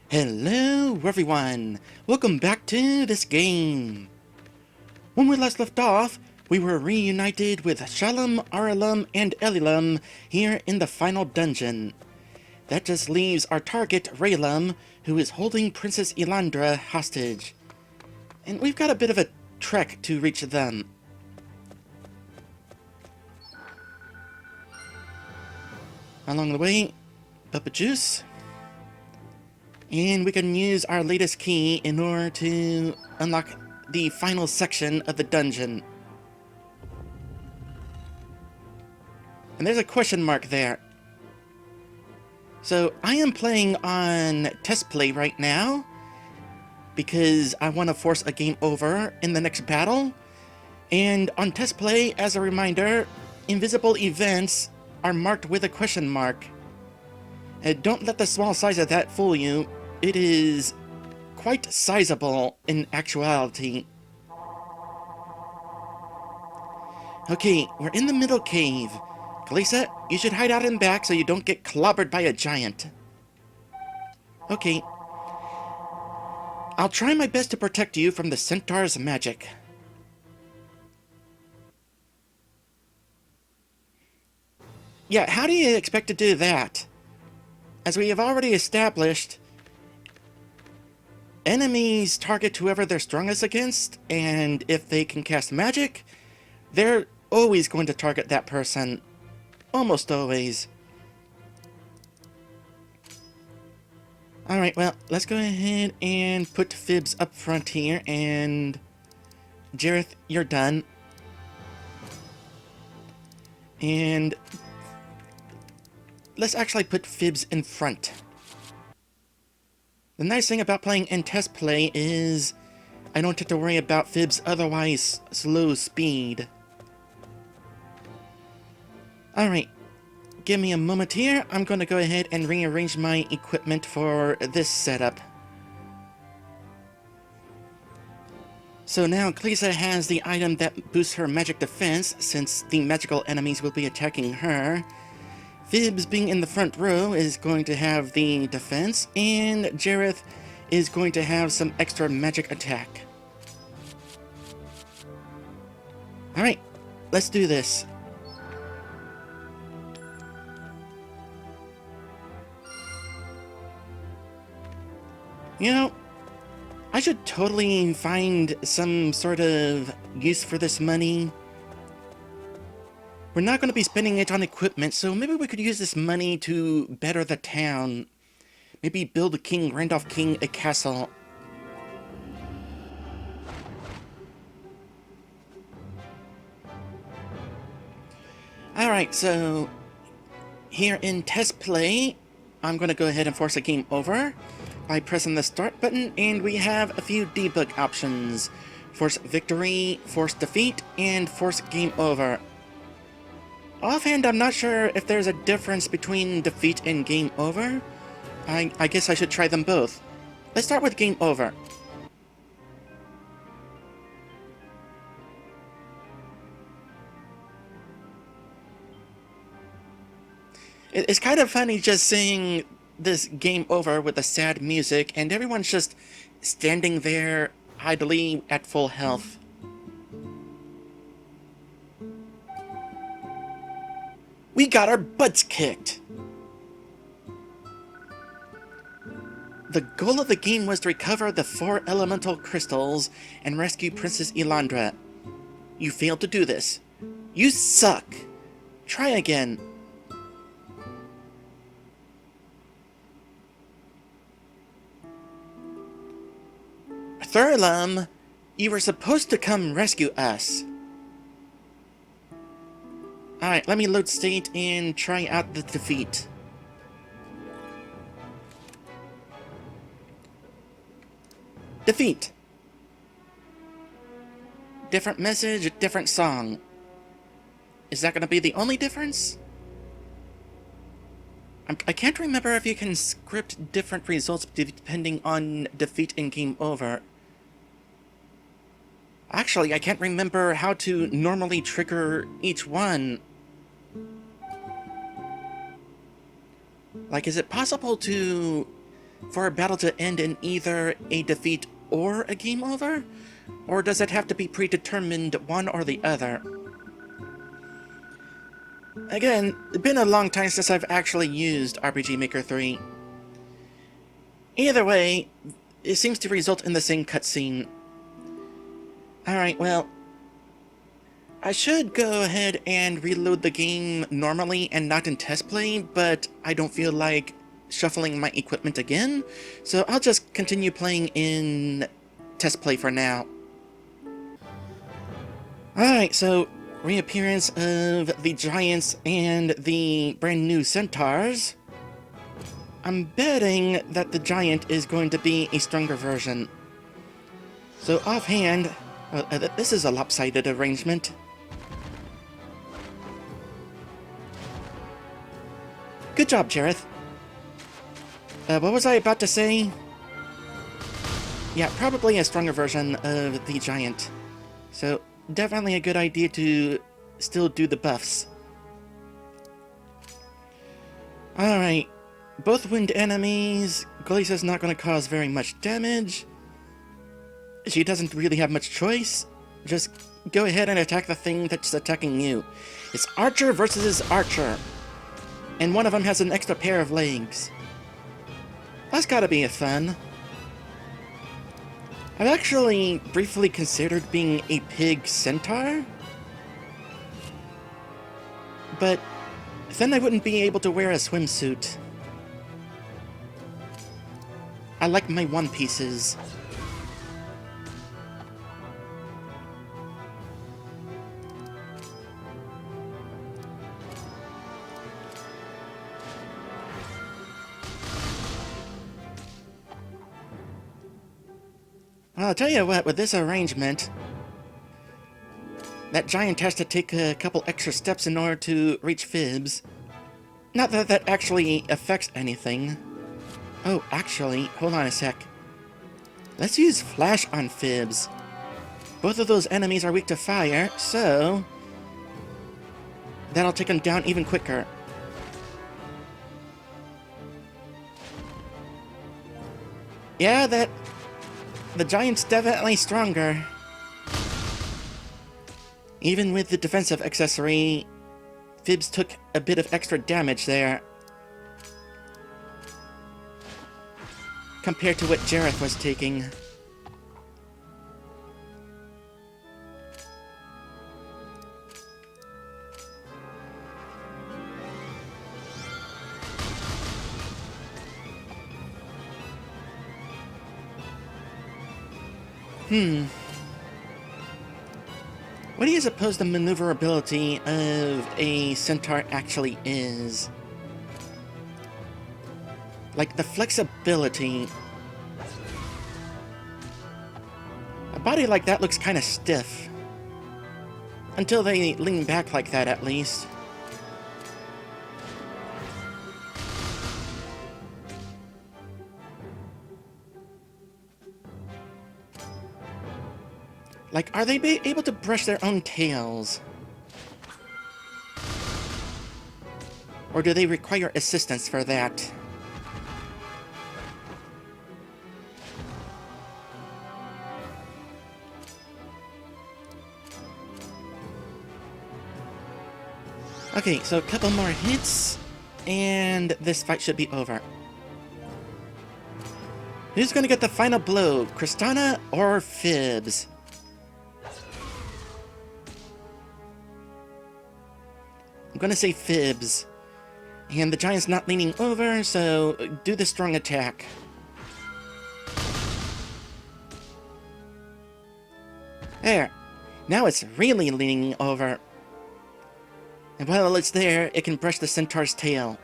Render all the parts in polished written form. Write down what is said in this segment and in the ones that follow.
Hello everyone! Welcome back to this game! When we last left off, we were reunited with Shalom, Aralum, and Elilum here in the final dungeon. That just leaves our target, Raylum, who is holding Princess Elandra hostage. And we've got a bit of a trek to reach them. Along the way, Bubba Juice. And we can use our latest key in order to unlock the final section of the dungeon. And there's a question mark there. So I am playing on test play right now because I want to force a game over in the next battle. And on test play, as a reminder, invisible events are marked with a question mark. And don't let the small size of that fool you. It is quite sizable in actuality. Okay, we're in the middle cave. Kalisa, you should hide out in back so you don't get clobbered by a giant. Okay. I'll try my best to protect you from the centaur's magic. Yeah, how do you expect to do that? As we have already established, enemies target whoever they're strongest against, and if they can cast magic, they're always going to target that person. Almost always. Alright, well, let's go ahead and put Fibs up front here, and Jareth, you're done. And let's actually put Fibs in front. The nice thing about playing in test play is I don't have to worry about Fibs' otherwise slow speed. Alright, give me a moment here. I'm going to go ahead and rearrange my equipment for this setup. So now Kalisa has the item that boosts her magic defense, since the magical enemies will be attacking her. Fibs, being in the front row, is going to have the defense, and Jareth is going to have some extra magic attack. Alright, let's do this. You know, I should totally find some sort of use for this money. We're not going to be spending it on equipment, so maybe we could use this money to better the town. Maybe build King Randolph King a castle. Alright, so here in test play, I'm going to go ahead and force a game over by pressing the start button, and we have a few debug options. Force victory, force defeat, and force game over. Offhand, I'm not sure if there's a difference between defeat and game over. I guess I should try them both. Let's start with game over. It's kind of funny just seeing this game over with the sad music, and everyone's just standing there idly at full health. We got our butts kicked! The goal of the game was to recover the 4 elemental crystals and rescue Princess Elandra. You failed to do this. You suck! Try again. Thurlum, you were supposed to come rescue us. Alright, let me load state and try out the defeat. Defeat. Different message, different song. Is that going to be the only difference? I can't remember if you can script different results depending on defeat and game over. Actually, I can't remember how to normally trigger each one. Like, is it possible to for a battle to end in either a defeat or a game over? Or does it have to be predetermined one or the other? Again, it's been a long time since I've actually used RPG Maker 3. Either way, it seems to result in the same cutscene. Alright, well, I should go ahead and reload the game normally and not in test play, but I don't feel like shuffling my equipment again, so I'll just continue playing in test play for now. Alright, so reappearance of the giants and the brand new centaurs. I'm betting that the giant is going to be a stronger version. So offhand, this is a lopsided arrangement. Good job, Jareth. What was I about to say? Yeah, probably a stronger version of the giant. So, definitely a good idea to still do the buffs. Alright. Both wind enemies. Galisa's not going to cause very much damage. She doesn't really have much choice. Just go ahead and attack the thing that's attacking you. It's Archer versus Archer. And one of them has an extra pair of legs. That's gotta be fun. I've actually briefly considered being a pig centaur. But then I wouldn't be able to wear a swimsuit. I like my one pieces. Well, I'll tell you what, with this arrangement, that giant has to take a couple extra steps in order to reach Fibs. Not that that actually affects anything. Oh, actually, hold on a sec. Let's use Flash on Fibs. Both of those enemies are weak to fire, so that'll take them down even quicker. Yeah, the giant's definitely stronger. Even with the defensive accessory, Fibs took a bit of extra damage there. Compared to what Jareth was taking. What do you suppose the maneuverability of a centaur actually is? Like, the flexibility. A body like that looks kind of stiff. Until they lean back like that, at least. Like, are they able to brush their own tails? Or do they require assistance for that? Okay, so a couple more hits, and this fight should be over. Who's gonna get the final blow, Kristana or Fibs? I'm gonna say Fibs. And the giant's not leaning over, so do the strong attack. There. Now it's really leaning over. And while it's there, it can brush the centaur's tail.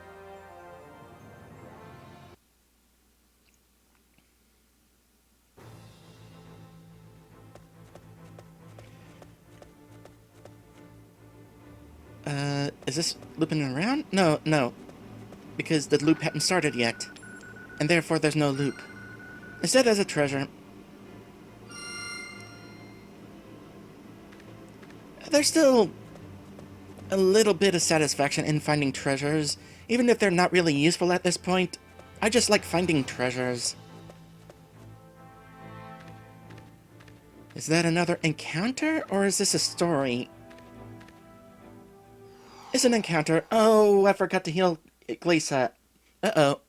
Is this looping around? No. Because the loop hadn't started yet. And therefore there's no loop. Instead, there's a treasure. There's still a little bit of satisfaction in finding treasures. Even if they're not really useful at this point, I just like finding treasures. Is that another encounter, or is this a story? It's an encounter. Oh, I forgot to heal Glisa. Uh-oh.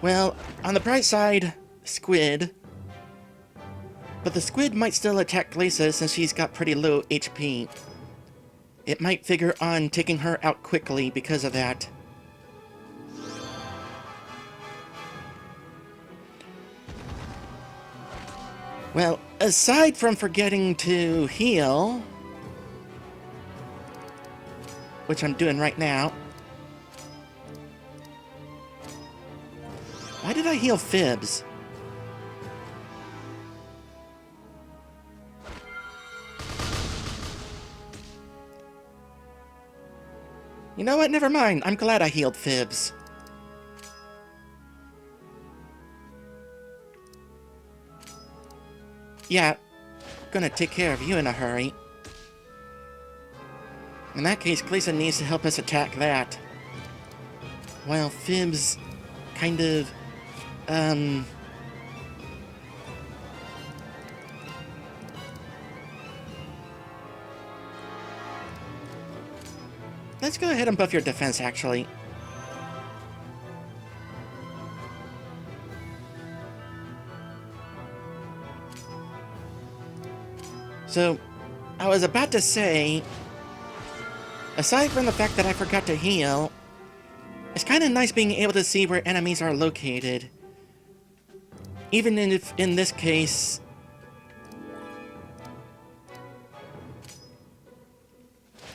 Well, on the bright side, squid. But the squid might still attack Glisa since she's got pretty low HP. It might figure on taking her out quickly because of that. Well, aside from forgetting to heal, which I'm doing right now. Why did I heal Fibs? You know what? Never mind. I'm glad I healed Fibs. Yeah, gonna take care of you in a hurry. In that case, Gleason needs to help us attack that. While Fibs kind of, let's go ahead and buff your defense, actually. So, I was about to say, aside from the fact that I forgot to heal, it's kind of nice being able to see where enemies are located. Even if, in this case,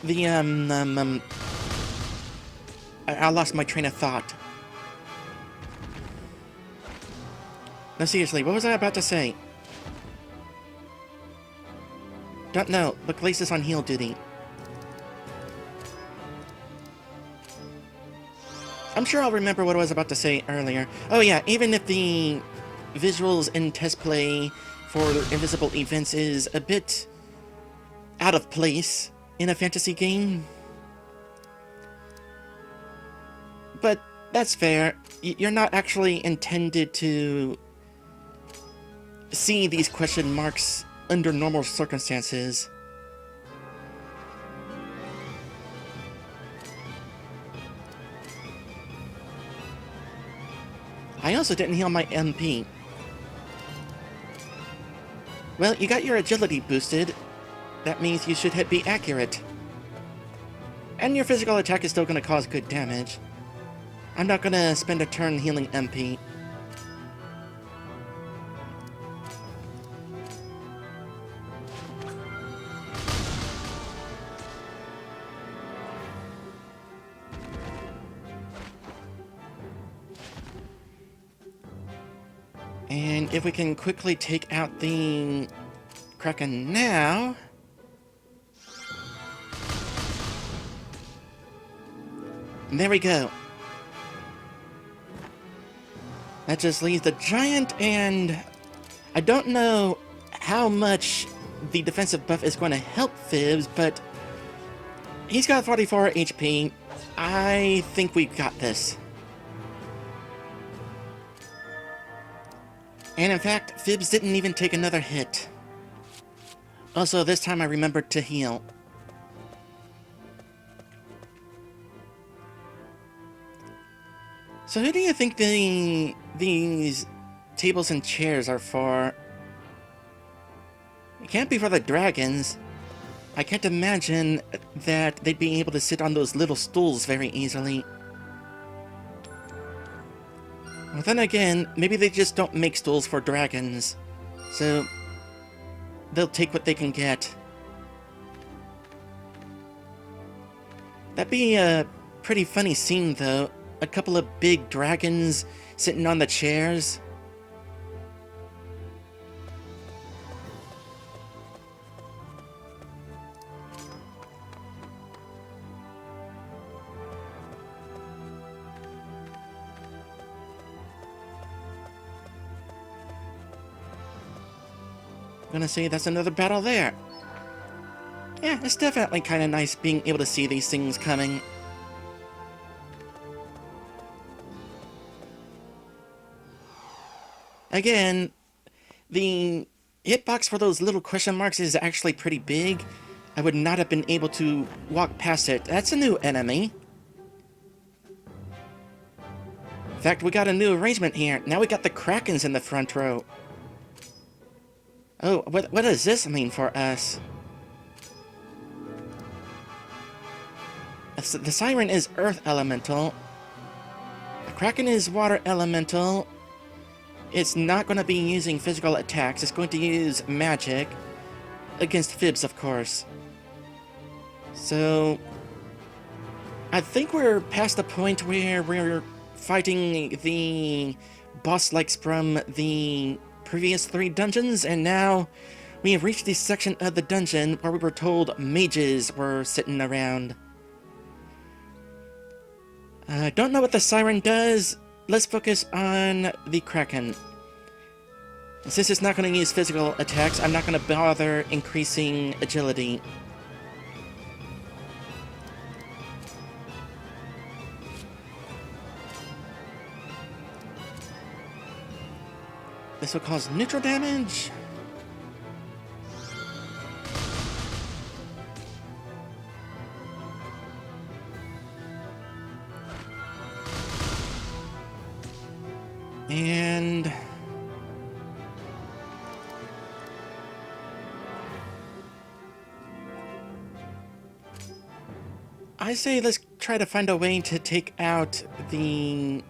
the, I lost my train of thought. No, seriously, what was I about to say? Don't know, but Glace is on heal duty. I'm sure I'll remember what I was about to say earlier. Oh yeah, even if the visuals in test play for invisible events is a bit out of place in a fantasy game. But that's fair. You're not actually intended to see these question marks under normal circumstances. I also didn't heal my MP. Well, you got your agility boosted. That means you should be accurate. And your physical attack is still going to cause good damage. I'm not going to spend a turn healing MP. And if we can quickly take out the Kraken now... There we go. That just leaves the giant, and I don't know how much the defensive buff is going to help Fibs, but he's got 44 HP. I think we've got this. And in fact, Fibs didn't even take another hit. Also, this time I remembered to heal. So who do you think these tables and chairs are for? It can't be for the dragons. I can't imagine that they'd be able to sit on those little stools very easily. Well, then again, maybe they just don't make stools for dragons. So they'll take what they can get. That'd be a pretty funny scene, though. A couple of big dragons sitting on the chairs. I'm gonna say that's another battle there. Yeah, it's definitely kind of nice being able to see these things coming. Again, the hitbox for those little question marks is actually pretty big. I would not have been able to walk past it. That's a new enemy. In fact, we got a new arrangement here. Now we got the Krakens in the front row. Oh, what does this mean for us? The Siren is Earth Elemental. The Kraken is Water Elemental. It's not going to be using physical attacks. It's going to use magic. Against Fibs, of course. So, I think we're past the point where we're fighting the boss-likes from the previous 3 dungeons, and now we have reached the section of the dungeon where we were told mages were sitting around. I don't know what the Siren does. Let's focus on the Kraken. Since it's not going to use physical attacks, I'm not going to bother increasing agility. This will cause neutral damage. And I say let's try to find a way to take out the...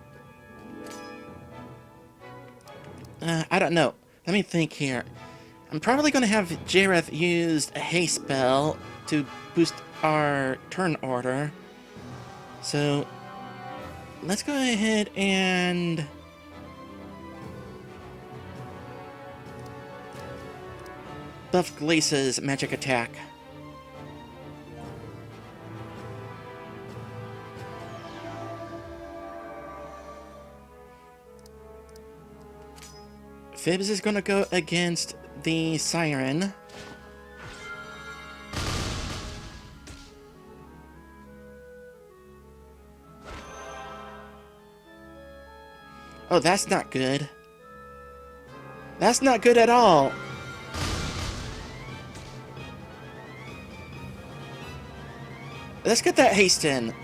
I don't know. Let me think here. I'm probably going to have Jareth use a haste spell to boost our turn order. So, let's go ahead and... buff Glace's magic attack. Fibs is gonna go against the Siren. Oh, that's not good. That's not good at all. Let's get that haste in.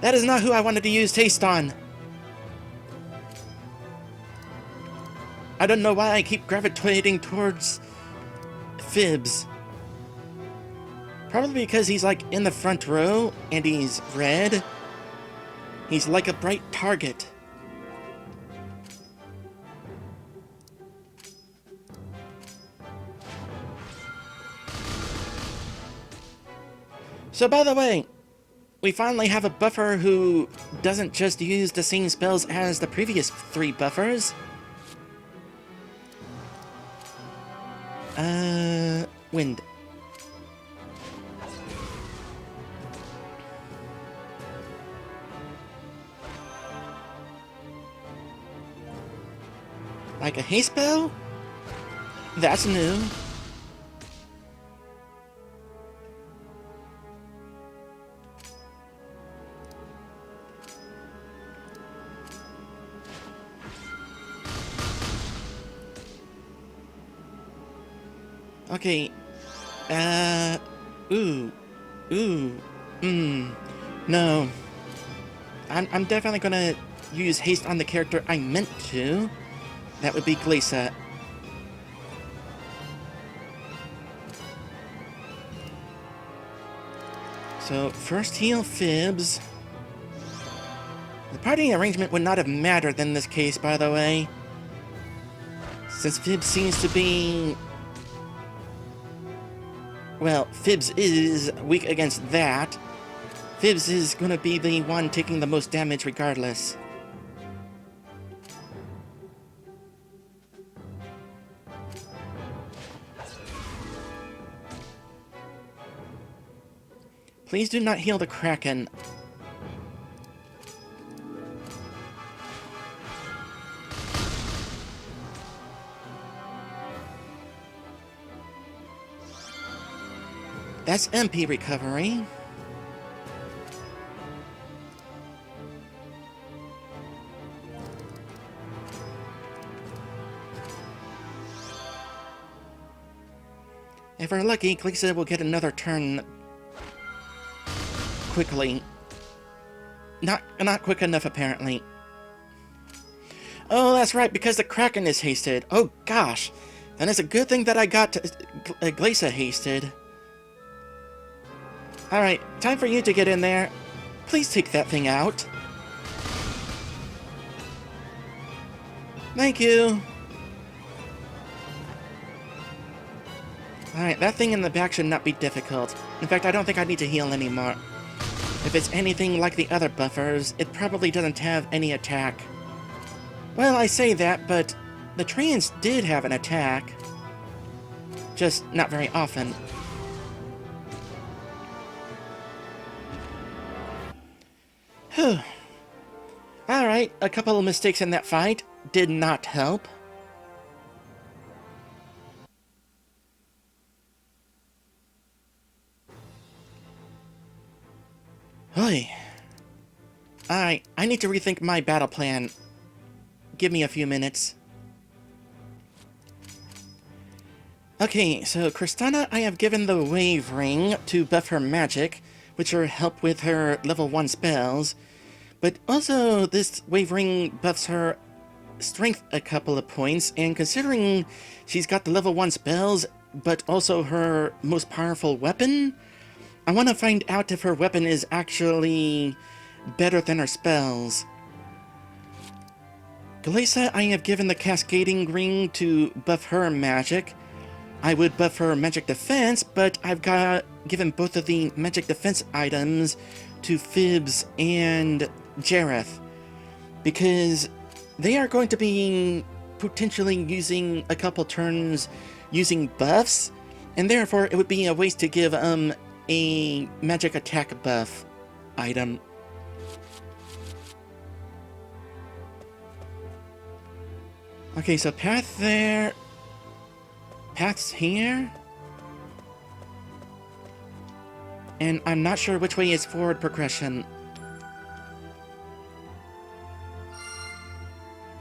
That is not who I wanted to use haste on. I don't know why I keep gravitating towards Fibs. Probably because he's like in the front row and he's red. He's like a bright target. So by the way, we finally have a buffer who doesn't just use the same spells as the previous 3 buffers. Wind. Like a haste spell? That's new. Okay, no. I'm definitely gonna use haste on the character I meant to. That would be Glace. So, first heal Fibs. The party arrangement would not have mattered in this case, by the way. Since Fibs seems to be... well, Fibs is weak against that. Fibs is gonna be the one taking the most damage regardless. Please do not heal the Kraken. That's MP recovery. If we're lucky, Glisa will get another turn quickly. Not quick enough, apparently. Oh, that's right, because the Kraken is hasted. Oh, gosh. Then it's a good thing that I got Glisa hasted. Alright, time for you to get in there. Please take that thing out. Thank you. Alright, that thing in the back should not be difficult. In fact, I don't think I need to heal anymore. If it's anything like the other buffers, it probably doesn't have any attack. Well, I say that, but the Treants did have an attack. Just not very often. Whew. Alright, a couple of mistakes in that fight did not help. Oy. Alright, I need to rethink my battle plan. Give me a few minutes. Okay, so Kristana I have given the Wave Ring to buff her magic, which will help with her level 1 spells. But also, this Wave Ring buffs her strength a couple of points, and considering she's got the level 1 spells, but also her most powerful weapon, I want to find out if her weapon is actually better than her spells. Glisa I have given the Cascading Ring to buff her magic. I would buff her magic defense, but I've given both of the magic defense items to Fibs and Jareth, because they are going to be potentially using a couple turns using buffs, and therefore it would be a waste to give a magic attack buff item. Okay, so path there, paths here, and I'm not sure which way is forward progression.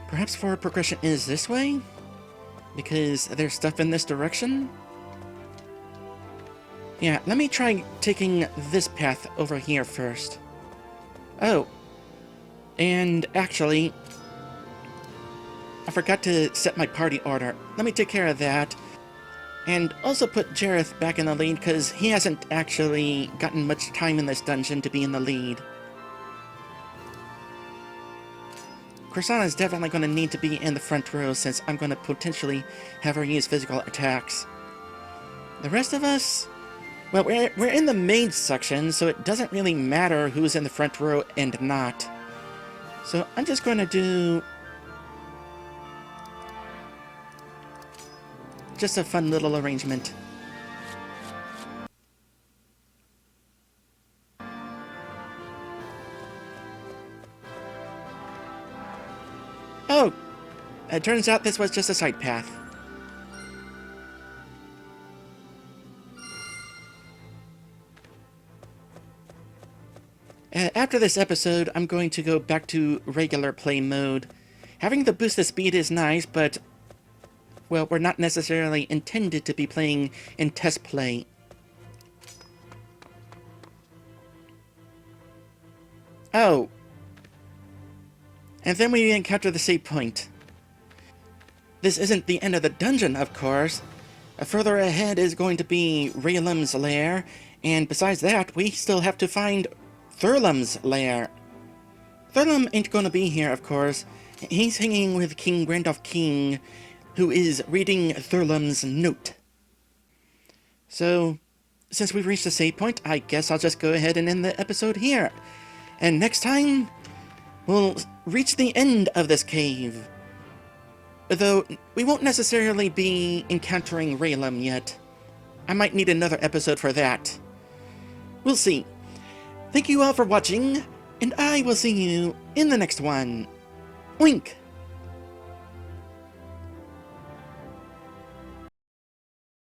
Perhaps forward progression is this way? Because there's stuff in this direction? Yeah, let me try taking this path over here first. Oh. And actually, I forgot to set my party order. Let me take care of that. And also put Jareth back in the lead, because he hasn't actually gotten much time in this dungeon to be in the lead. Kristana is definitely going to need to be in the front row, since I'm going to potentially have her use physical attacks. The rest of us... well, we're in the main section, so it doesn't really matter who's in the front row and not. So I'm just going to do... just a fun little arrangement. Oh! It turns out this was just a side path. After this episode, I'm going to go back to regular play mode. Having the boosted speed is nice, but... well, we're not necessarily intended to be playing in test play. Oh. And then we encounter the save point. This isn't the end of the dungeon, of course. Further ahead is going to be Raylem's lair, and besides that, we still have to find Thurlem's lair. Thurlem ain't gonna be here, of course. He's hanging with King Randolph King, who is reading Thurlem's note. So, since we've reached the save point, I guess I'll just go ahead and end the episode here. And next time, we'll reach the end of this cave. Though, we won't necessarily be encountering Raylem yet. I might need another episode for that. We'll see. Thank you all for watching, and I will see you in the next one. Wink!